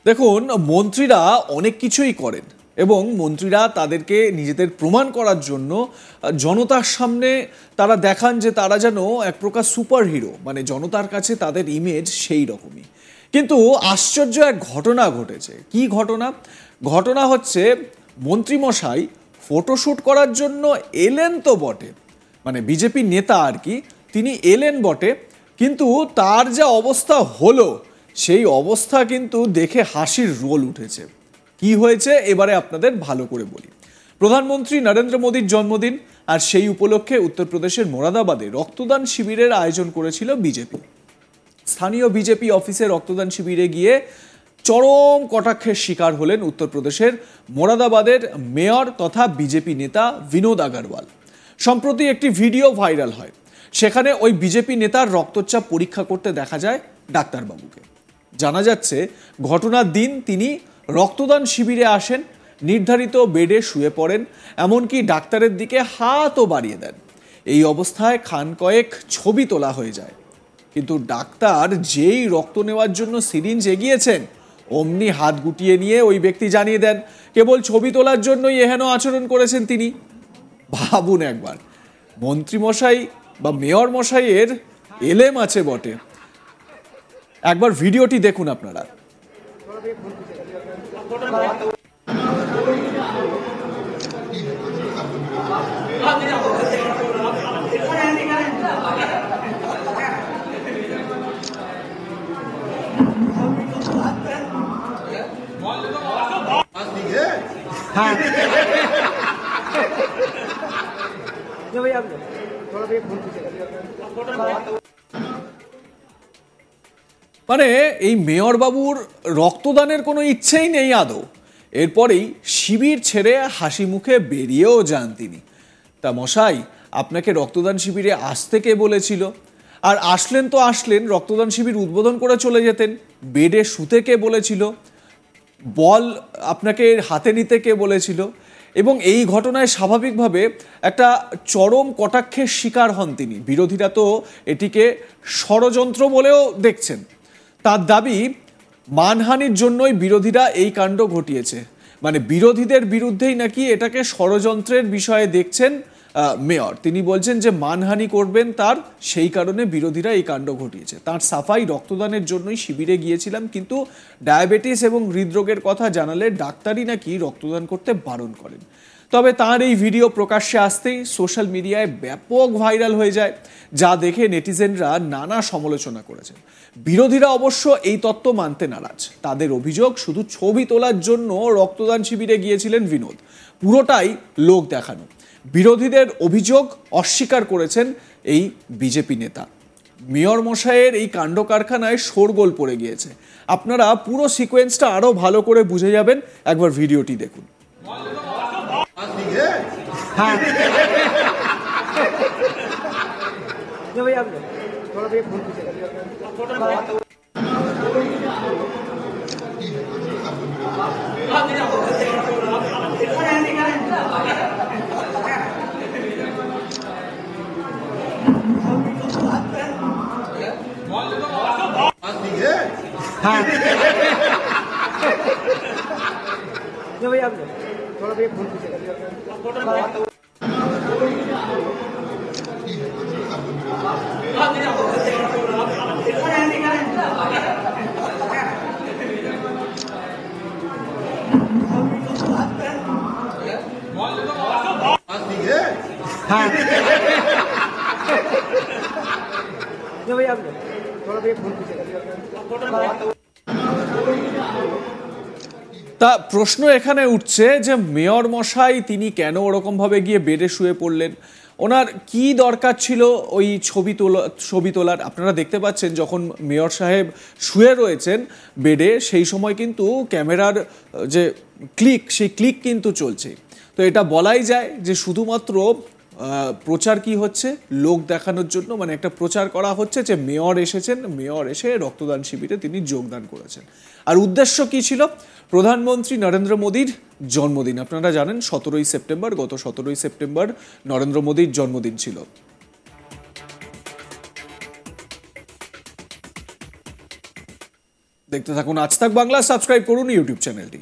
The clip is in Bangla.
দেখুন, মন্ত্রীরা অনেক কিছুই করেন এবং মন্ত্রীরা তাদেরকে নিজেদের প্রমাণ করার জন্য জনতার সামনে তারা দেখান যে তারা যেন এক প্রকার সুপার হিরো, মানে জনতার কাছে তাদের ইমেজ সেই রকমই। কিন্তু আশ্চর্য এক ঘটনা ঘটেছে। কি ঘটনা? ঘটনা হচ্ছে মন্ত্রীমশাই ফটোশ্যুট করার জন্য এলেন তো বটে, মানে বিজেপি নেতা আর কি, তিনি এলেন বটে, কিন্তু তার যা অবস্থা হলো সেই অবস্থা কিন্তু দেখে হাসির রোল উঠেছে। কি হয়েছে এবারে আপনাদের ভালো করে বলি। প্রধানমন্ত্রী নরেন্দ্র মোদীর জন্মদিন, আর সেই উপলক্ষে উত্তরপ্রদেশের মোরাদাবাদে রক্তদান শিবিরের আয়োজন করেছিল বিজেপি। স্থানীয় বিজেপি অফিসে রক্তদান শিবিরে গিয়ে চরম কটাক্ষের শিকার হলেন উত্তরপ্রদেশের মোরাদাবাদের মেয়র তথা বিজেপি নেতা বিনোদ আগরওয়াল। সম্প্রতি একটি ভিডিও ভাইরাল হয়, সেখানে ওই বিজেপি নেতার রক্তচাপ পরীক্ষা করতে দেখা যায় ডাক্তারবাবুকে। জানা যাচ্ছে ঘটনার দিন তিনি রক্তদান শিবিরে আসেন, নির্ধারিত বেডে শুয়ে পড়েন, এমনকি ডাক্তারের দিকে হাতও বাড়িয়ে দেন। এই অবস্থায় খান কয়েক ছবি তোলা হয়ে যায়, কিন্তু ডাক্তার যেই রক্ত নেওয়ার জন্য সিরিঞ্জ এগিয়েছেন অমনি হাত গুটিয়ে নিয়ে ওই ব্যক্তি জানিয়ে দেন কেবল ছবি তোলার জন্যই এহেন আচরণ করেছেন তিনি। ভাবুন একবার, মন্ত্রীমশাই বা মেয়র মশাইয়ের এলেম আছে বটে। একবার ভিডিওটি দেখুন আপনারা। মানে এই মেয়র বাবুর রক্তদানের কোনো ইচ্ছেই নেই আদৌ। এরপরেই শিবির ছেড়ে হাসি মুখে বেরিয়েও যান তিনি। তা মশাই, আপনাকে রক্তদান শিবিরে আসতে কে বলেছিল? আর আসলেন তো আসলেন, রক্তদান শিবির উদ্বোধন করে চলে যেতেন। বেডে শুতে কে বলেছিল? বল আপনাকে হাতে নিতে কে বলেছিল? এবং এই ঘটনায় স্বাভাবিকভাবে একটা চরম কটাক্ষের শিকার হন তিনি। বিরোধীরা তো এটিকে ষড়যন্ত্র বলেও দেখছেন। তার দাবি মানহানির জন্যই বিরোধীরা এই কাণ্ড ঘটিয়েছে, মানে বিরোধীদের বিরুদ্ধেই নাকি এটাকে ষড়যন্ত্রের বিষয়ে দেখছেন মেয়র। তিনি বলছেন যে মানহানি করবেন তার, সেই কারণে বিরোধীরা এই কাণ্ড ঘটিয়েছে। তার সাফাই, রক্তদানের জন্যই শিবিরে গিয়েছিলাম, কিন্তু ডায়াবেটিস এবং হৃদরোগের কথা জানালে ডাক্তারই নাকি রক্তদান করতে বারণ করেন। তবে তার এই ভিডিও প্রকাশ্যে আসতেই সোশ্যাল মিডিয়ায় ব্যাপক ভাইরাল হয়ে যায়, যা দেখে নেটিজেনরা নানা সমালোচনা করেছেন। বিরোধীরা অবশ্য এই তত্ত্ব মানতে নারাজ। তাদের অভিযোগ শুধু ছবি তোলার জন্য রক্তদান শিবিরে গিয়েছিলেন বিনোদ, পুরোটাই লোক দেখানো। বিরোধীদের অভিযোগ অস্বীকার করেছেন এই বিজেপি নেতা। মেয়র মশাইয়ের এই কাণ্ড কারখানায় শোরগোল পড়ে গিয়েছে। আপনারা পুরো সিকোয়েন্সটা আরো ভালো করে বুঝে যাবেন, একবার ভিডিওটি দেখুন। তা প্রশ্ন এখানে উঠছে যে মেয়র মশাই তিনি কেন ওরকম ভাবে গিয়ে বেডে শুয়ে পড়লেন? ওনার কি দরকার ছিল ওই ছবি তোলার? আপনারা দেখতে পাচ্ছেন যখন মেয়র সাহেব শুয়ে রয়েছেন বেডে, সেই সময় কিন্তু ক্যামেরার যে ক্লিক, সেই ক্লিক কিন্তু চলছে। তো এটা বলাই যায় যে শুধুমাত্র প্রচার কি হচ্ছে, লোক দেখানোর জন্য, মানে একটা প্রচার করা হচ্ছে যে মেয়র এসেছেন, মেয়র এসে রক্তদান শিবিরে তিনি যোগদান করেছেন। আর উদ্দেশ্য কি ছিল? প্রধানমন্ত্রী নরেন্দ্র মোদীর জন্মদিন। আপনারা জানেন 17ই সেপ্টেম্বর, গত 17ই সেপ্টেম্বর নরেন্দ্র মোদীর জন্মদিন ছিল। দেখতে থাকুন আজ তাক বাংলা, সাবস্ক্রাইব করুন ইউটিউব চ্যানেলটি।